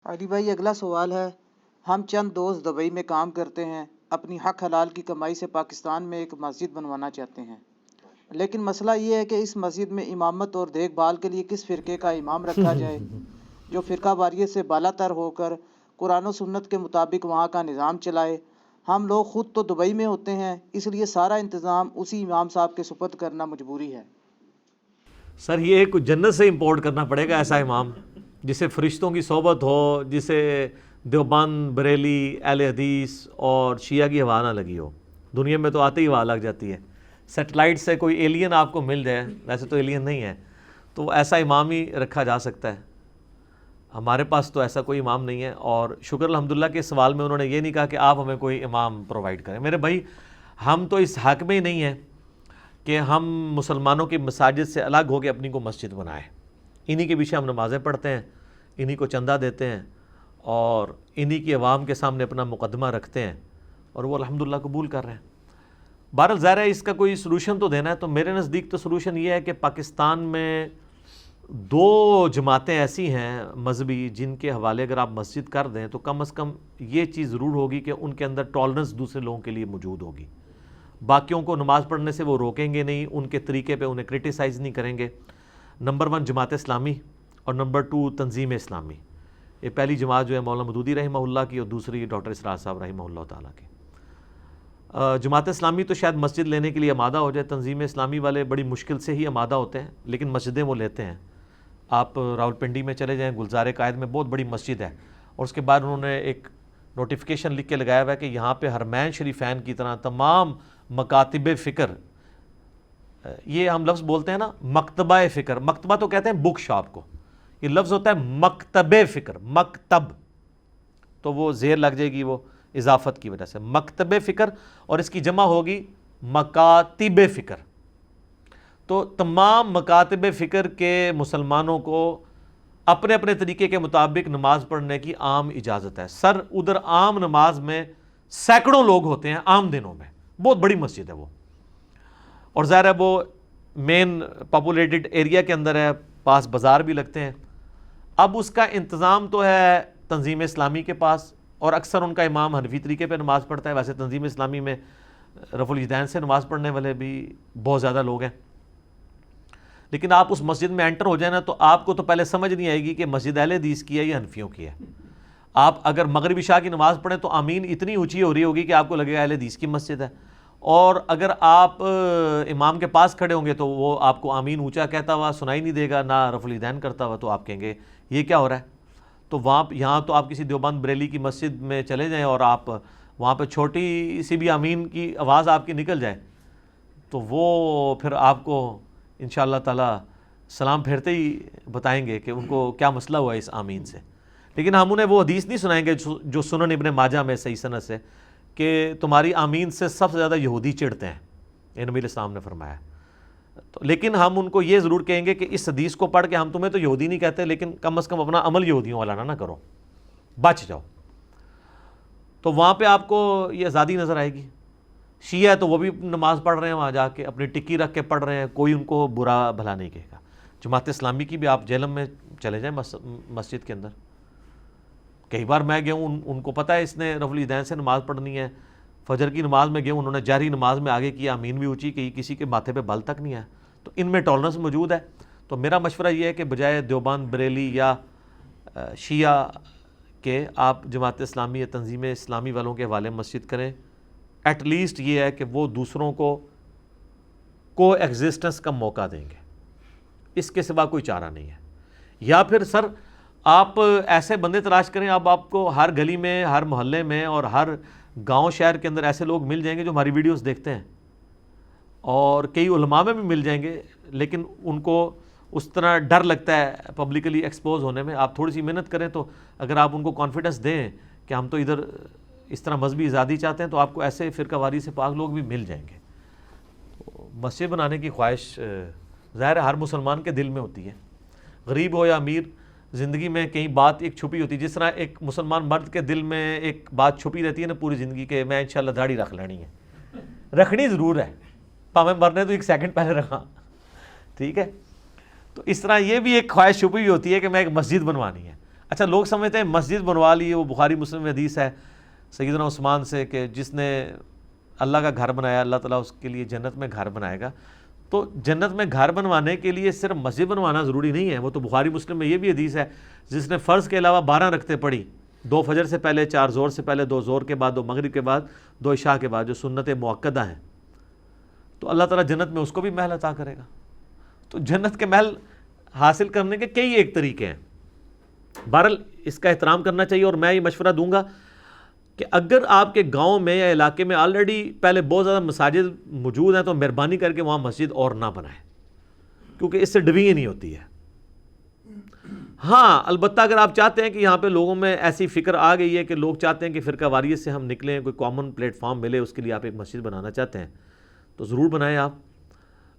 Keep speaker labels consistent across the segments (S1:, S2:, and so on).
S1: علی بھائی اگلا سوال ہے، ہم چند دوست دبئی میں کام کرتے ہیں، اپنی حق حلال کی کمائی سے پاکستان میں ایک مسجد بنوانا چاہتے ہیں، لیکن مسئلہ یہ ہے کہ اس مسجد میں امامت اور دیکھ بھال کے لیے کس فرقے کا امام رکھا جائے جو فرقہ واریت سے بالا تر ہو کر قرآن و سنت کے مطابق وہاں کا نظام چلائے۔ ہم لوگ خود تو دبئی میں ہوتے ہیں، اس لیے سارا انتظام اسی امام صاحب کے سپرد کرنا مجبوری ہے۔
S2: سر یہ کچھ جنت سے امپورٹ کرنا پڑے گا ایسا امام جسے فرشتوں کی صحبت ہو، جسے دیوبند، بریلی، اہل حدیث اور شیعہ کی ہوا نہ لگی ہو۔ دنیا میں تو آتے ہی ہوا لگ جاتی ہے۔ سیٹلائٹ سے کوئی ایلین آپ کو مل جائے، ویسے تو ایلین نہیں ہے، تو ایسا امام ہی رکھا جا سکتا ہے۔ ہمارے پاس تو ایسا کوئی امام نہیں ہے، اور شکر الحمدللہ کے سوال میں انہوں نے یہ نہیں کہا کہ آپ ہمیں کوئی امام پرووائڈ کریں۔ میرے بھائی، ہم تو اس حق میں ہی نہیں ہیں کہ ہم مسلمانوں کی مساجد سے الگ ہو کے اپنی کو مسجد بنائیں۔ انہی کے پیچھے ہم نمازیں پڑھتے ہیں، انہی کو چندہ دیتے ہیں، اور انہی کی عوام کے سامنے اپنا مقدمہ رکھتے ہیں، اور وہ الحمدللہ قبول کر رہے ہیں۔ بہرحال ظاہر ہے اس کا کوئی سلوشن تو دینا ہے، تو میرے نزدیک تو سلوشن یہ ہے کہ پاکستان میں دو جماعتیں ایسی ہیں مذہبی جن کے حوالے اگر آپ مسجد کر دیں تو کم از کم یہ چیز ضرور ہوگی کہ ان کے اندر ٹالرنس دوسرے لوگوں کے لیے موجود ہوگی۔ باقیوں کو نماز پڑھنے سے وہ روکیں گے نہیں، ان کے طریقے پہ انہیں کرٹیسائز نہیں کریں گے۔ نمبر 1 جماعت اسلامی، اور نمبر 2 تنظیم اسلامی۔ یہ پہلی جماعت جو ہے مولانا مودودی رحمہ اللہ کی، اور دوسری ڈاکٹر اسرار صاحب رحمہ اللہ تعالیٰ کی۔ جماعت اسلامی تو شاید مسجد لینے کے لیے آمادہ ہو جائے، تنظیم اسلامی والے بڑی مشکل سے ہی آمادہ ہوتے ہیں، لیکن مسجدیں وہ لیتے ہیں۔ آپ راولپنڈی میں چلے جائیں، گلزار قائد میں بہت بڑی مسجد ہے، اور اس کے بعد انہوں نے ایک نوٹیفیکیشن لکھ کے لگایا ہوا ہے کہ یہاں پہ حرمین شریفین کی طرح تمام مکاتب فکر، یہ ہم لفظ بولتے ہیں نا مکتبہ فکر، مکتبہ تو کہتے ہیں بک شاپ کو، یہ لفظ ہوتا ہے مکتب فکر، مکتب تو وہ زیر لگ جائے گی وہ اضافت کی وجہ سے، مکتب فکر، اور اس کی جمع ہوگی مکاتب فکر۔ تو تمام مکاتب فکر کے مسلمانوں کو اپنے اپنے طریقے کے مطابق نماز پڑھنے کی عام اجازت ہے۔ سر ادھر عام نماز میں سینکڑوں لوگ ہوتے ہیں عام دنوں میں، بہت بڑی مسجد ہے وہ، اور ظاہر ہے وہ مین پاپولیٹڈ ایریا کے اندر ہے، پاس بازار بھی لگتے ہیں۔ اب اس کا انتظام تو ہے تنظیم اسلامی کے پاس، اور اکثر ان کا امام حنفی طریقے پہ نماز پڑھتا ہے۔ ویسے تنظیم اسلامی میں رفع الیدین سے نماز پڑھنے والے بھی بہت زیادہ لوگ ہیں، لیکن آپ اس مسجد میں انٹر ہو جائیں نا تو آپ کو تو پہلے سمجھ نہیں آئے گی کہ مسجد اہل حدیث کی ہے یا حنفیوں کی ہے۔ آپ اگر مغرب عشاء کی نماز پڑھیں تو آمین اتنی اونچی ہو رہی ہوگی کہ آپ کو لگے گا اہل حدیث کی مسجد ہے، اور اگر آپ امام کے پاس کھڑے ہوں گے تو وہ آپ کو آمین اونچا کہتا ہوا سنائی نہیں دے گا، نہ رفع الیدین کرتا ہوا، تو آپ کہیں گے یہ کیا ہو رہا ہے۔ تو یہاں تو آپ کسی دیوبند بریلی کی مسجد میں چلے جائیں اور آپ وہاں پہ چھوٹی سی بھی آمین کی آواز آپ کی نکل جائے تو وہ پھر آپ کو انشاءاللہ تعالی سلام پھیرتے ہی بتائیں گے کہ ان کو کیا مسئلہ ہوا اس آمین سے۔ لیکن ہم انہیں وہ حدیث نہیں سنائیں گے جو سنن ابن ماجہ میں صحیح سند سے کہ تمہاری آمین سے سب سے زیادہ یہودی چڑھتے ہیں، یہ نبی علیہ السلام نے فرمایا۔ لیکن ہم ان کو یہ ضرور کہیں گے کہ اس حدیث کو پڑھ کے ہم تمہیں تو یہودی نہیں کہتے، لیکن کم از کم اپنا عمل یہودیوں والا نہ کرو، بچ جاؤ۔ تو وہاں پہ آپ کو یہ آزادی نظر آئے گی۔ شیعہ ہے تو وہ بھی نماز پڑھ رہے ہیں وہاں جا کے، اپنی ٹکی رکھ کے پڑھ رہے ہیں، کوئی ان کو برا بھلا نہیں کہے گا۔ جماعت اسلامی کی بھی آپ جہلم میں چلے جائیں مسجد کے اندر، کئی بار میں گیا ہوں، ان کو پتہ ہے اس نے رفع الیدین سے نماز پڑھنی ہے۔ فجر کی نماز میں گئے انہوں نے جہری نماز میں آگے کیا، آمین بھی اونچی کی، کسی کے ماتھے پہ بل تک نہیں آیا۔ تو ان میں ٹالرنس موجود ہے۔ تو میرا مشورہ یہ ہے کہ بجائے دیوبند بریلی یا شیعہ کے آپ جماعت اسلامی یا تنظیم اسلامی والوں کے حوالے مسجد کریں۔ ایٹ لیسٹ یہ ہے کہ وہ دوسروں کو ایگزسٹنس کا موقع دیں گے، اس کے سوا کوئی چارہ نہیں ہے۔ یا پھر سر آپ ایسے بندے تلاش کریں، اب آپ کو ہر گلی میں، ہر محلے میں اور ہر گاؤں شہر کے اندر ایسے لوگ مل جائیں گے جو ہماری ویڈیوز دیکھتے ہیں، اور کئی علماء میں بھی مل جائیں گے، لیکن ان کو اس طرح ڈر لگتا ہے پبلکلی ایکسپوز ہونے میں۔ آپ تھوڑی سی محنت کریں تو اگر آپ ان کو کانفیڈنس دیں کہ ہم تو ادھر اس طرح مذہبی آزادی چاہتے ہیں، تو آپ کو ایسے فرقہ واری سے پاک لوگ بھی مل جائیں گے۔ تو مسجد بنانے کی خواہش ظاہر ہے ہر مسلمان کے دل میں ہوتی ہے، غریب ہو یا امیر، زندگی میں کئی بات ایک چھپی ہوتی ہے۔ جس طرح ایک مسلمان مرد کے دل میں ایک بات چھپی رہتی ہے نا پوری زندگی کے، میں انشاءاللہ داڑھی رکھ لینی ہے، رکھنی ضرور ہے، پاویں مرنے تو 1 سیکنڈ پہلے رکھا، ٹھیک ہے۔ تو اس طرح یہ بھی ایک خواہش چھپی ہوئی ہوتی ہے کہ میں ایک مسجد بنوانی ہے۔ اچھا لوگ سمجھتے ہیں مسجد بنوا لی، وہ بخاری مسلم میں حدیث ہے سیدنا عثمان سے کہ جس نے اللہ کا گھر بنایا اللہ تعالیٰ اس کے لیے جنت میں گھر بنائے گا. تو جنت میں گھر بنوانے کے لیے صرف مسجد بنوانا ضروری نہیں ہے. وہ تو بخاری مسلم میں یہ بھی حدیث ہے جس نے فرض کے علاوہ 12 رکعتیں پڑھی، 2 فجر سے پہلے، 4 ظہر سے پہلے، 2 ظہر کے بعد، 2 مغرب کے بعد، 2 عشاء کے بعد، جو سنت مؤکدہ ہیں، تو اللہ تعالیٰ جنت میں اس کو بھی محل عطا کرے گا. تو جنت کے محل حاصل کرنے کے کئی ایک طریقے ہیں. بہرحال اس کا احترام کرنا چاہیے. اور میں یہ مشورہ دوں گا کہ اگر آپ کے گاؤں میں یا علاقے میں آلریڈی پہلے بہت زیادہ مساجد موجود ہیں تو مہربانی کر کے وہاں مسجد اور نہ بنائیں، کیونکہ اس سے ڈبنگ نہیں ہوتی ہے. ہاں البتہ اگر آپ چاہتے ہیں کہ یہاں پہ لوگوں میں ایسی فکر آ گئی ہے کہ لوگ چاہتے ہیں کہ فرقہ واریت سے ہم نکلیں، کوئی کامن پلیٹ فارم ملے، اس کے لیے آپ ایک مسجد بنانا چاہتے ہیں تو ضرور بنائیں. آپ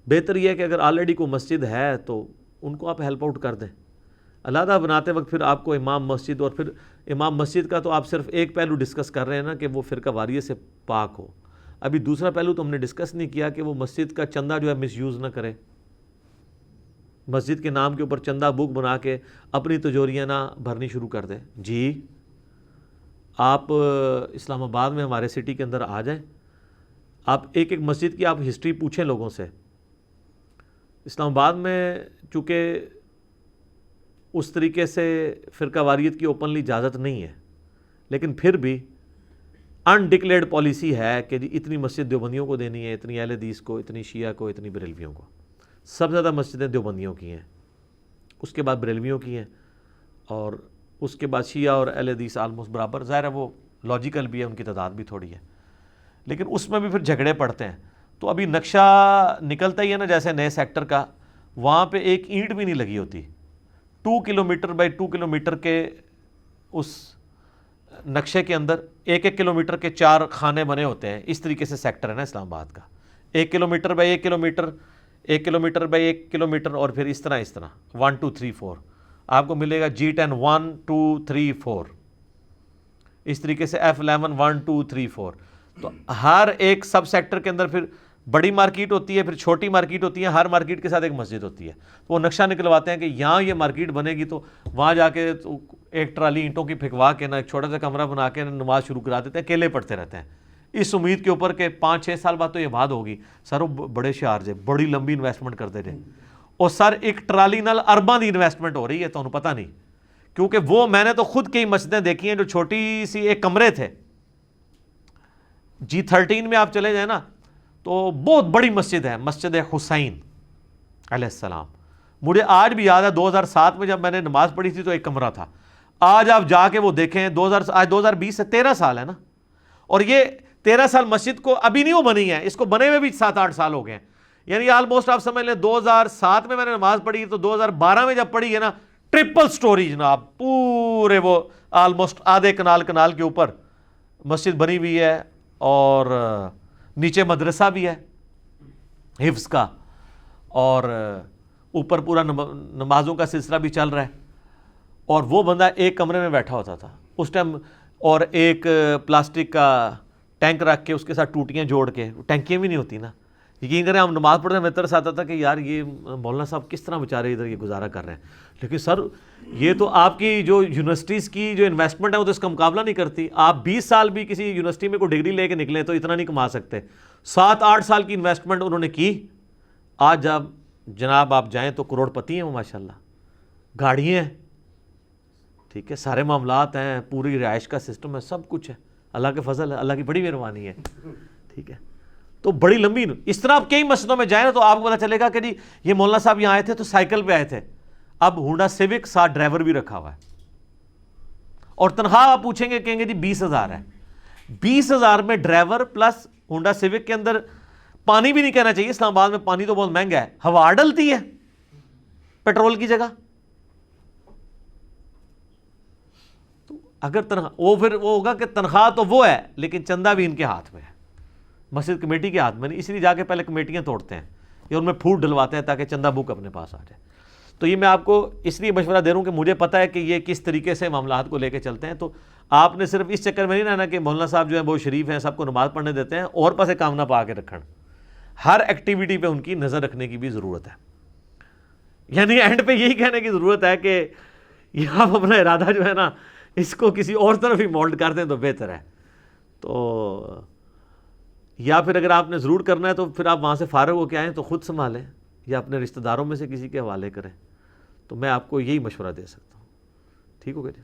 S2: بہتر یہ ہے کہ اگر آلریڈی کوئی مسجد ہے تو ان کو آپ ہیلپ آؤٹ کر دیں. علیحدہ بناتے وقت پھر آپ کو امام مسجد، اور پھر امام مسجد کا تو آپ صرف ایک پہلو ڈسکس کر رہے ہیں نا کہ وہ فرقہ واریت سے پاک ہو. ابھی دوسرا پہلو تو ہم نے ڈسکس نہیں کیا کہ وہ مسجد کا چندہ جو ہے مس یوز نہ کرے، مسجد کے نام کے اوپر چندہ بک بنا کے اپنی تجوریاں نہ بھرنی شروع کر دیں. جی آپ اسلام آباد میں ہمارے سٹی کے اندر آ جائیں، آپ ایک ایک مسجد کی آپ ہسٹری پوچھیں لوگوں سے. اسلام آباد میں چونکہ اس طریقے سے فرقہ واریت کی اوپنلی اجازت نہیں ہے، لیکن پھر بھی انڈکلیئرڈ پالیسی ہے کہ جی اتنی مسجد دیوبندیوں کو دینی ہے، اتنی اہل حدیث کو، اتنی شیعہ کو، اتنی بریلویوں کو. سب سے زیادہ مسجدیں دیوبندیوں کی ہیں، اس کے بعد بریلویوں کی ہیں، اور اس کے بعد شیعہ اور اہل حدیث آلموسٹ برابر. ظاہر ہے وہ لاجیکل بھی ہے، ان کی تعداد بھی تھوڑی ہے، لیکن اس میں بھی پھر جھگڑے پڑتے ہیں. تو ابھی نقشہ نکلتا ہی ہے نا جیسے نئے سیکٹر کا، وہاں پہ ایک اینٹ بھی نہیں لگی ہوتی. 2 کلومیٹر بائی 2 کلومیٹر کے اس نقشے کے اندر 1 کلومیٹر کے 4 خانے بنے ہوتے ہیں. اس طریقے سے سیکٹر ہے نا اسلام آباد کا، 1 kilometre by 1 kilometre, 1 kilometre by 1 kilometre, اور پھر اس طرح 1 2 3 4 آپ کو ملے گا G10 1 2 3 4، اس طریقے سے F11 1 2 3 4. تو ہر ایک سب سیکٹر کے اندر پھر بڑی مارکیٹ ہوتی ہے، پھر چھوٹی مارکیٹ ہوتی ہے، ہر مارکیٹ کے ساتھ ایک مسجد ہوتی ہے. تو وہ نقشہ نکلواتے ہیں کہ یہاں یہ مارکیٹ بنے گی تو وہاں جا کے تو ایک ٹرالی اینٹوں کی پھکوا کے نا ایک چھوٹا سا کمرہ بنا کے نماز شروع کرا دیتے ہیں، کیلے پڑھتے رہتے ہیں اس امید کے اوپر کہ 5-6 سال بعد تو یہ بات ہوگی. سر وہ بڑے شعار جے بڑی لمبی انویسٹمنٹ کرتے تھے، اور سر ایک ٹرالی نال ارباں دی انویسٹمنٹ ہو رہی ہے، تو انہوں پتہ نہیں. کیونکہ وہ میں نے تو خود کئی مسجدیں دیکھی ہیں جو چھوٹی سی ایک کمرے تھے. G13 میں آپ چلے جائیں نا تو بہت بڑی مسجد ہے، مسجد حسین علیہ السلام. مجھے آج بھی یاد ہے 2007 میں جب میں نے نماز پڑھی تھی تو ایک کمرہ تھا. آج آپ جا کے وہ دیکھیں، آج 2020 سے 13 سال ہے نا، اور یہ 13 سال مسجد کو ابھی نہیں وہ بنی ہے، اس کو بنے ہوئے بھی 7-8 سال ہو گئے ہیں. یعنی آلموسٹ آپ سمجھ لیں 2007 میں نے نماز پڑھی تو 2012 میں جب پڑھی ہے نا، ٹرپل سٹوری جناب، پورے وہ آلموسٹ آدھے کنال کے اوپر مسجد بنی ہوئی ہے، اور نیچے مدرسہ بھی ہے حفظ کا، اور اوپر پورا نمازوں کا سلسلہ بھی چل رہا ہے. اور وہ بندہ ایک کمرے میں بیٹھا ہوتا تھا اس ٹائم، اور ایک پلاسٹک کا ٹینک رکھ کے اس کے ساتھ ٹوٹیاں جوڑ کے، ٹینکیاں بھی نہیں ہوتی نا، یقین کریں ہم نماز پڑھتے ہیں میرے طرف آتا تھا کہ یار یہ مولانا صاحب کس طرح بیچارے ادھر یہ گزارا کر رہے ہیں. لیکن سر یہ تو آپ کی جو یونیورسٹیز کی جو انویسٹمنٹ ہے وہ تو اس کا مقابلہ نہیں کرتی. آپ 20 سال بھی کسی یونیورسٹی میں کوئی ڈگری لے کے نکلیں تو اتنا نہیں کما سکتے. 7-8 سال کی انویسٹمنٹ انہوں نے کی. آج جب جناب آپ جائیں تو کروڑ پتی ہیں وہ ماشاءاللہ، گاڑیاں ہیں، ٹھیک ہے، سارے معاملات ہیں، پوری رہائش کا سسٹم ہے، سب کچھ ہے. اللہ کے فضل ہے، اللہ کی بڑی مہربانی ہے، ٹھیک ہے. تو بڑی لمبی اس طرح آپ کئی مسجدوں میں جائیں نا تو آپ کو پتا چلے گا کہ جی یہ مولانا صاحب یہاں آئے تھے تو سائیکل پہ آئے تھے، اب ہونڈا سیوک ساتھ ڈرائیور بھی رکھا ہوا ہے، اور تنخواہ آپ پوچھیں گے کہیں گے جی 20,000 ہے. 20,000 میں ڈرائیور پلس ہونڈا سیوک کے اندر پانی بھی نہیں کہنا چاہیے، اسلام آباد میں پانی تو بہت مہنگا ہے، ہوا ڈلتی ہے پیٹرول کی جگہ. تو اگر تنخواہ وہ پھر وہ ہوگا کہ تنخواہ تو وہ ہے لیکن چندہ بھی ان کے ہاتھ میں ہے، مسجد کمیٹی کے ہاتھ میں نہیں، اس لیے جا کے پہلے کمیٹیاں توڑتے ہیں یا ان میں پھوٹ ڈلواتے ہیں تاکہ چندہ بک اپنے پاس آ جائے. تو یہ میں آپ کو اس لیے مشورہ دے رہا ہوں کہ مجھے پتہ ہے کہ یہ کس طریقے سے معاملات کو لے کے چلتے ہیں. تو آپ نے صرف اس چکر میں نہیں رہنا کہ مولانا صاحب جو ہیں بہت شریف ہیں، سب کو نماز پڑھنے دیتے ہیں، اور پاسے کام نہ پا کے رکھن. ہر ایکٹیویٹی پہ ان کی نظر رکھنے کی بھی ضرورت ہے. یعنی اینڈ پہ یہی کہنے کی ضرورت ہے کہ یا آپ اپنا ارادہ جو ہے نا اس کو کسی اور طرف ہی مولڈ کر دیں تو بہتر ہے. تو یا پھر اگر آپ نے ضرور کرنا ہے تو پھر آپ وہاں سے فارغ ہو کے آئیں تو خود سنبھالیں یا اپنے رشتہ داروں میں سے کسی کے حوالے کریں. تو میں آپ کو یہی مشورہ دے سکتا ہوں. ٹھیک ہو گیا جی.